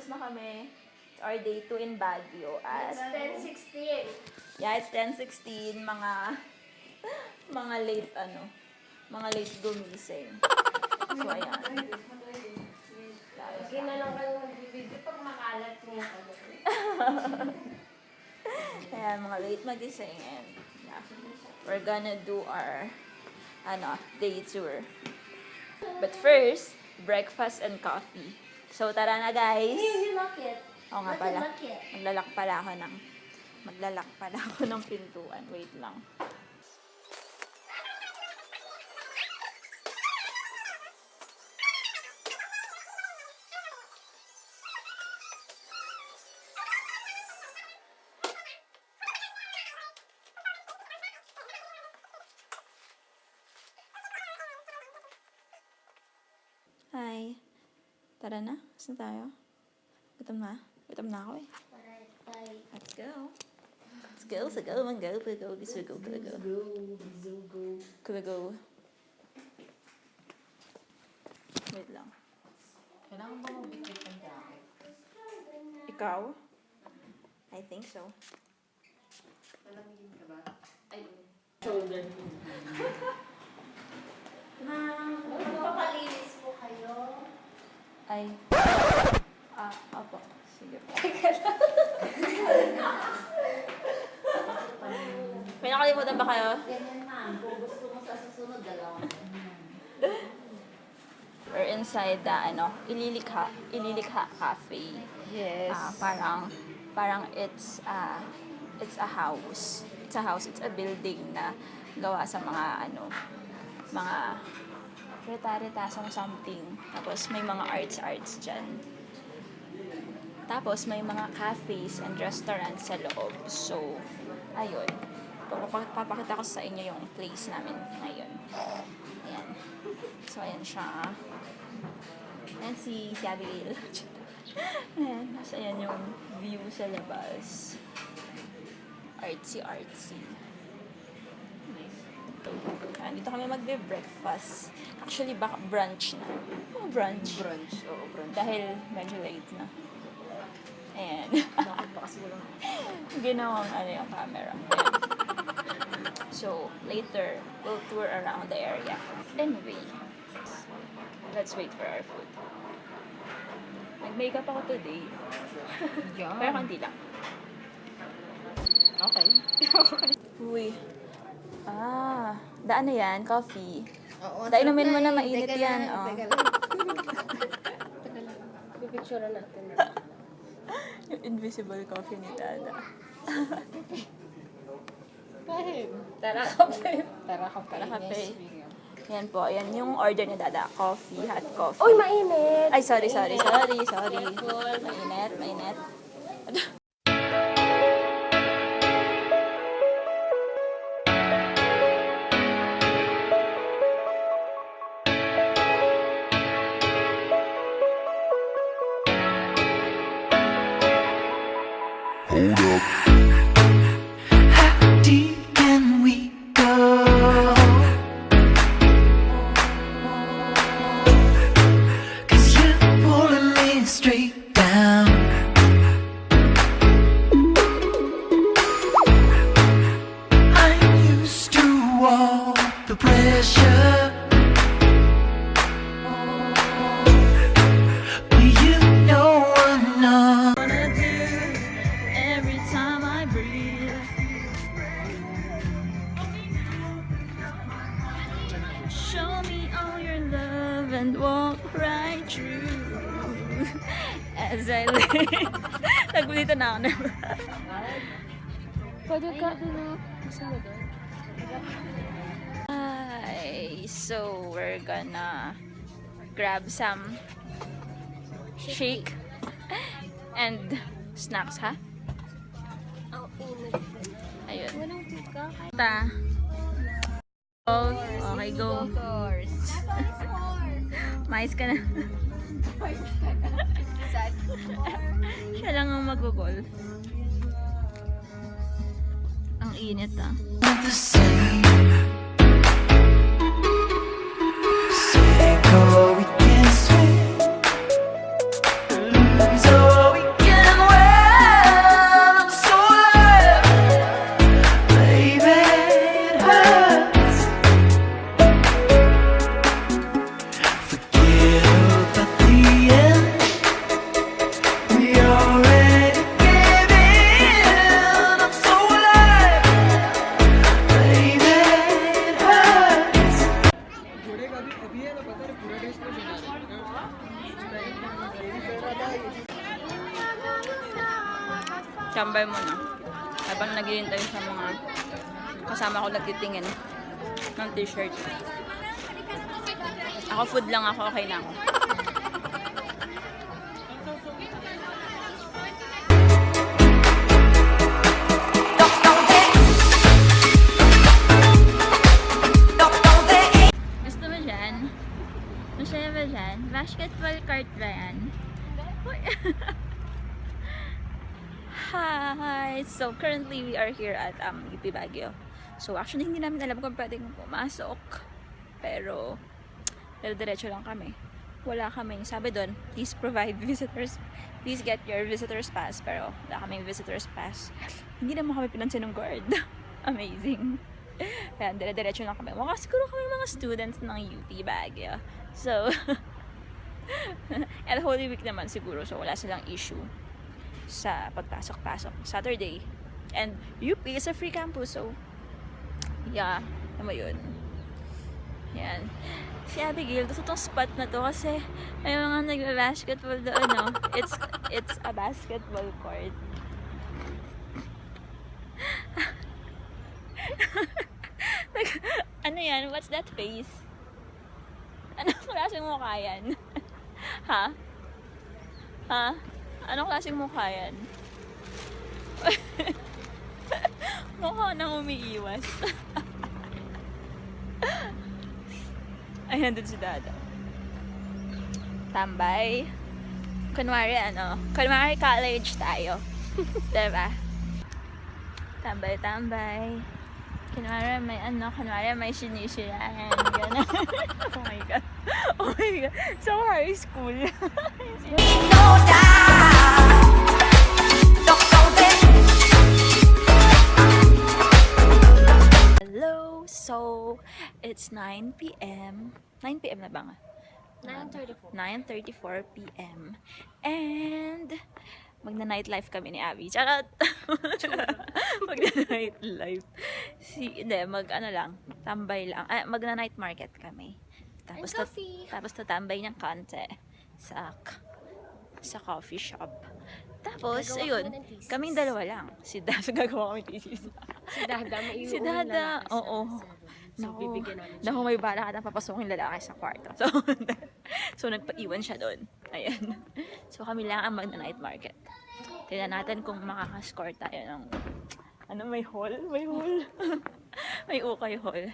na kami. It's our day 2 in Baguio. It's 10:16. Yeah, it's 10:16. Mga late, mga late gumising. So, ayan. Lagi na lang kayo mag-video pag makalat niya. Ayan, mga late magising. And, yeah, we're gonna do our, day tour. But first, breakfast and coffee. So, tara na, guys. You lock it. Oo nga Lock pala. it, lock it. Maglalak pala ako ng pintuan. Wait lang. Hi. Tara na. Saan tayo? Gutom na? Gutom na ako eh. Let's go. Let's go. So go and go. Go. So go. Go. Wait lang. Kailangan ba magbitbit ng jacket? Ikaw? I think so. Malamigin ka ba? Ay, Shoulder. Ma'am, magpapalinis po kayo. Ay. Opo. Sige po. May nakalimutan ba kayo? ganyan ma'am. Kung gusto mo sa susunod, dalawa. We're inside the, Ililikha Cafe. Yes. Parang it's a house. It's a building na gawa sa mga, mga reta-retasong something. Tapos may mga arts dyan. Tapos may mga cafes and restaurants sa loob. So, ayun. Papakita ko sa inyo yung place namin ngayon. Ayan. So, ayan siya. Ayan si Abigail. Ayan. Tapos ayan yung view sa labas. Artsy. Ayan, dito kami magbe-breakfast. Actually, baka brunch na. Brunch. Oo, brunch. Dahil medyo late na. Ayan. Bakit pa kasi walang... Ginawang yung camera. Ayan. So, later, we'll tour around the area. Anyway, let's wait for our food. Nag-makeup ako today. Yeah. Pero hindi lang. Okay. Uy. Daan na yan, coffee. Oo. Dainumin mo na mainit Teka yan. lang, Oh. Teka lang. Teka lang. Pipicture natin. Yung invisible coffee ni Dada. Kahit. Tara kape. Tara kape. Tara kape. Yes, we go. Yan po, yan yung order ni Dada. Coffee, hot coffee. Uy, mainit. Ay, sorry. Careful. Mainit. Hold up. How deep can we go? 'Cause you're pulling me straight down. I'm used to all the pressure, but you know I'm not. Wanna do every time I breathe. Show me all your love and walk right through as I live. Nagbulito na ako. Pwede ka din gusto mo doon? Hi, so we're gonna grab some shake and snacks, ha? Ang init. Ayun. Walang pika. Ta. Okay, go. Mais ka na. Siya lang ang mag-golf. Ang init, ah. Not the same. Say go, we can swim. Lose all tambay muna. Habang naghihintay sa mga kasama ko nagtitingin ng t-shirt. Ako food lang ako, okay na ako. Gusto mo dyan? Masaya ba dyan? Basketball court ba yan? Uy. Hi! So, currently we are here at UP Baguio. So, actually, hindi namin alam kung pwedeng pumasok. Pero, diretso lang kami. Wala kaming, sabi doon, please provide visitors. Please get your visitors pass. Pero, wala kaming visitors pass. Hindi naman kami pinansin ng guard. Amazing. Kaya, diretso lang kami. Mukha siguro kami mga students ng UP Baguio. So, at Holy Week naman siguro. So, wala silang issue sa pagpasok-pasok Saturday. And UP is a free campus, so yeah, ano yun. Yan. Si Abigail, gusto tong spot na to kasi may mga nagba-basketball doon, no? It's a basketball court. Ano yan? What's that face? Anong klaseng mukha yan? Ha? Ha? Anong klaseng mukha yan? Mukha nang umiiwas. Ayan, doon si Dada. Tambay. Kunwari college tayo. Diba? Tambay. Kunwari may sinisiraan. Gano'n. Oh my God. So high school. Hello! So, it's 9 p.m. 9 p.m. na ba nga? 9:34 p.m. And magna-nightlife kami ni Abby. Charot! Magna-nightlife. Tambay lang. Magna-night market kami. Tapos tatambay ng konti sa coffee shop. Tapos, ayun, kaming dalawa lang. Si Dada, gagawa kami thesis. Si Dada, may Si Dada, oo. So, bibigyan namin siya. Naku, may bala ka na papasukin lalaki sa kwarto. So nagpaiwan siya doon. Ayan. So, kami lang ang magna-night market. Tignan natin kung makaka-score tayo ng may hall? May hall. May ukay hall.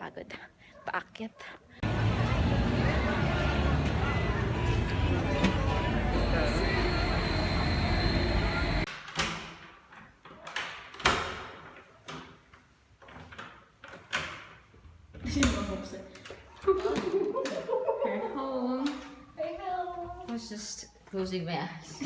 Pagod. Paakyat. Her home. I was just closing my eyes.